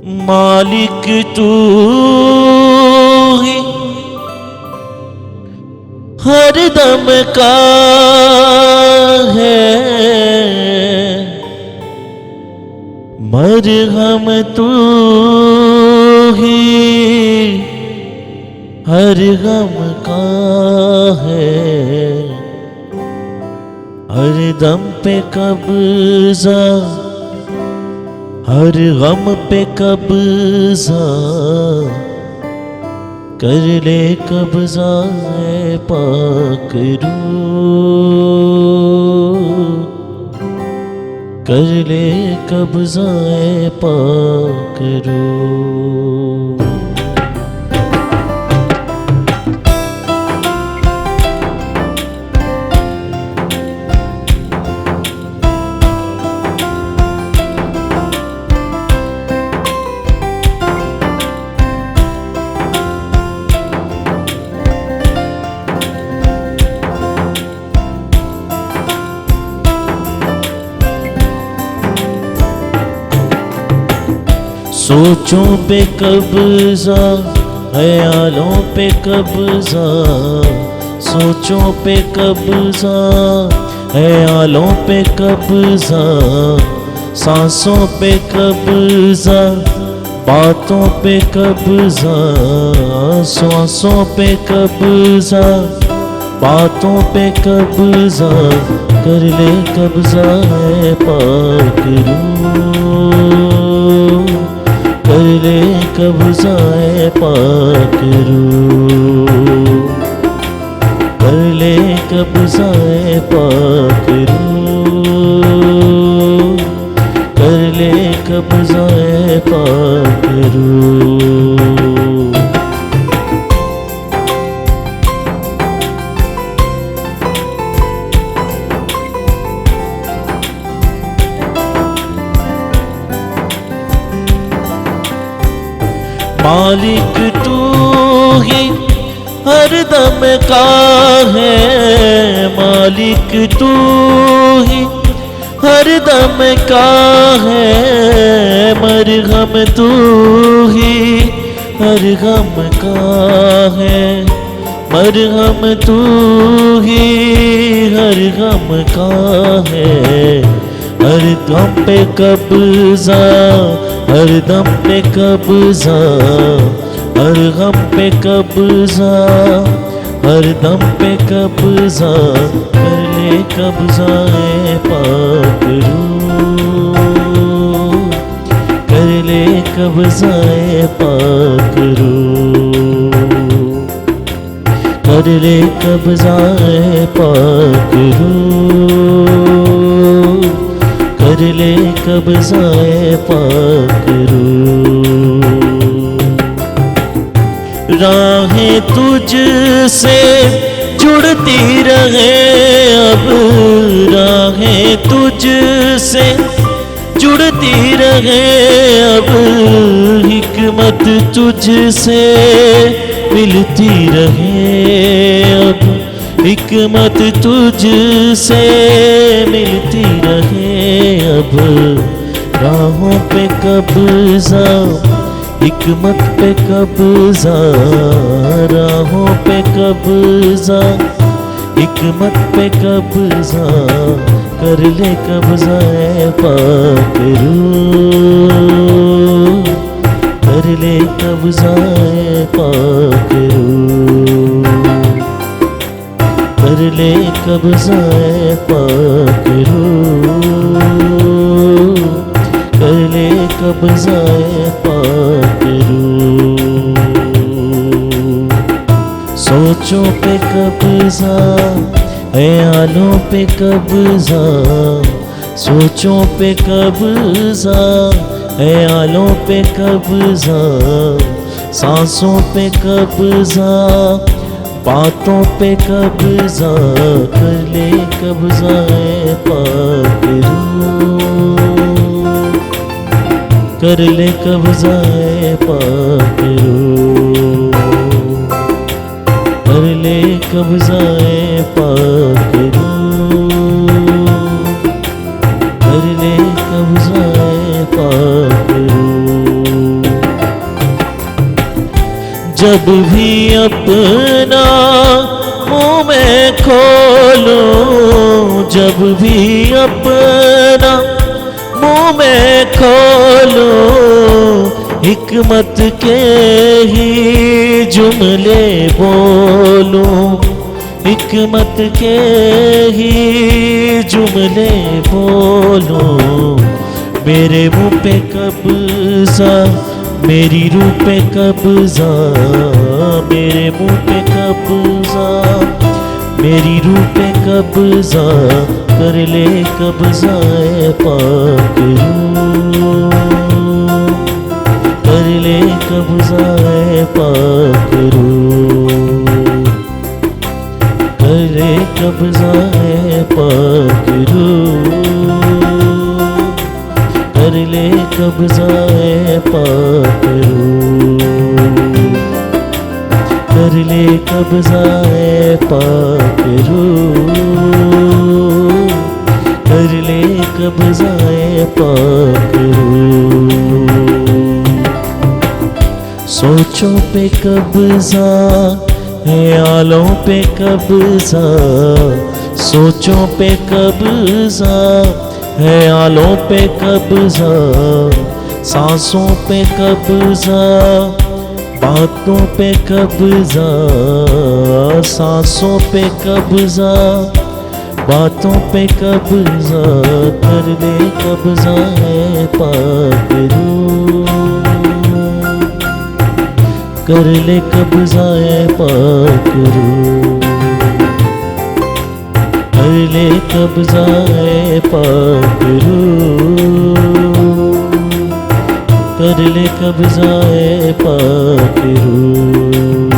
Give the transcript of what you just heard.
मालिक तू ही हर दम का है, मरहम तू ही हर गम का है। हर दम पे कब्जा, हर गम पे कब्जा, कर ले कब्जा ऐ पाक रूह, कर ले कब्जा ऐ पाक रूह। सोचों पे कब्जा, ख्यालों पे कब्जा, सोचों पे कब्जा, ख्यालों पे कब्जा, सांसों पे कब्जा, बातों पे कब्जा, सांसों पे कब्जा, बातों पे कब्जा, कर ले कब्जा ऐ पाक रूह, कर ले कब्जा ऐ पाक रूह, कर ले कब्जा ऐ पाक रूह, कर ले कब्जा ऐ पाक रूह। मालिक तू ही हर दम का है, मालिक तू ही हर दम का है, मरहम तू ही हर गम का है, मरहम तू ही हर गम का है। हर दम पे कब्जा, हर दम पे कब्जा, हर गम पे कब्जा, हर दम पे कब्जा, कर ले कब्जा ऐ पाक रूह, कर ले कब्जा ऐ पाक रूह, कर ले कब्जा ऐ पाक रूह, कर ले कब्जा ऐ पाक रूह। राहें तुझसे जुड़ती रहे अब, राहें तुझसे जुड़ती रहे अब, हिकमत तुझसे मिलती रहे अब, हिकमत तुझसे मिलती रहे अब। राहों पे कब्जा, हिकमत पे कब्जा, राहों पे कब्जा, हिकमत पे कब्जा, कर ले कब्जा ऐ पाक रूह, कर ले कब्जा ऐ पाक रूह, कर ले कब्जा ऐ पाक रूह, कर ले कब्जा ऐ पाक रूह। सोचों पे कब्जा, ख्यालों पे कब्जा, सोचों पे कब्जा, ख्यालों पे कब्जा, सांसों पे कब्जा, बातों पे कब्जा, कर ले कब्जा ऐ पाक रूह, कर ले कब्जा ऐ पाक रूह, कर ले कब्जा ऐ पाक रूह, कर ले कब्जा ऐ पाक रूह। जब भी अपना मुँह मैं खोलूं, जब भी अपना मुँह मैं खोलूं, हिकमत के ही जुमले बोलूं, हिकमत के ही जुमले बोलूं। मेरे मुँह पे कब्जा, मेरी रूह पे कब्जा, मेरे मुँह पे कब्जा, मेरी रूह पे कब्जा, कर ले कब्जा ए पाक रूह, कर ले कब्जा ए पाक रूह, कर ले कब्जा ए पाक रूह, कर ले कब्जा ए पाक रूह, कर ले कब्जा ए पाक रूह, कर ले कब्जा ए पाक रूह। सोचों पे कब्जा, ख्यालों पे कब्जा, सोचों पे कब्जा, ख्यालों पे कब्जा, सांसों पे कब्जा, बातों पे कब्जा, सांसों पे कब्जा, बातों पे कब्जा, कर ले कब्जा है पाक रूह, कर ले कब्जा है पाक रूह, कर ले कब्जा है पाक रूह, कर ले कब्जा है पाक रूह।